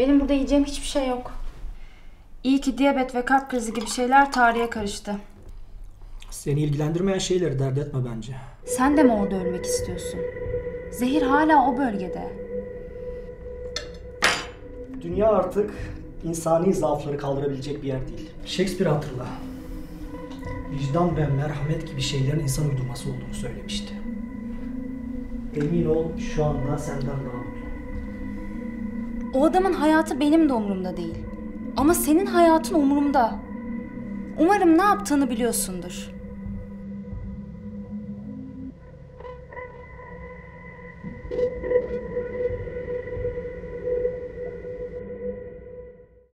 Benim burada yiyeceğim hiçbir şey yok. İyi ki diyabet ve kalp krizi gibi şeyler tarihe karıştı. Seni ilgilendirmeyen şeyleri dert etme bence. Sen de mi orada ölmek istiyorsun? Zehir hala o bölgede. Dünya artık insani zaafları kaldırabilecek bir yer değil. Shakespeare hatırla. Vicdan ve merhamet gibi şeylerin insan uydurması olduğunu söylemişti. Emin ol şu anda senden daha mutlu. O adamın hayatı benim de umurumda değil. Ama senin hayatın umurumda. Umarım ne yaptığını biliyorsundur.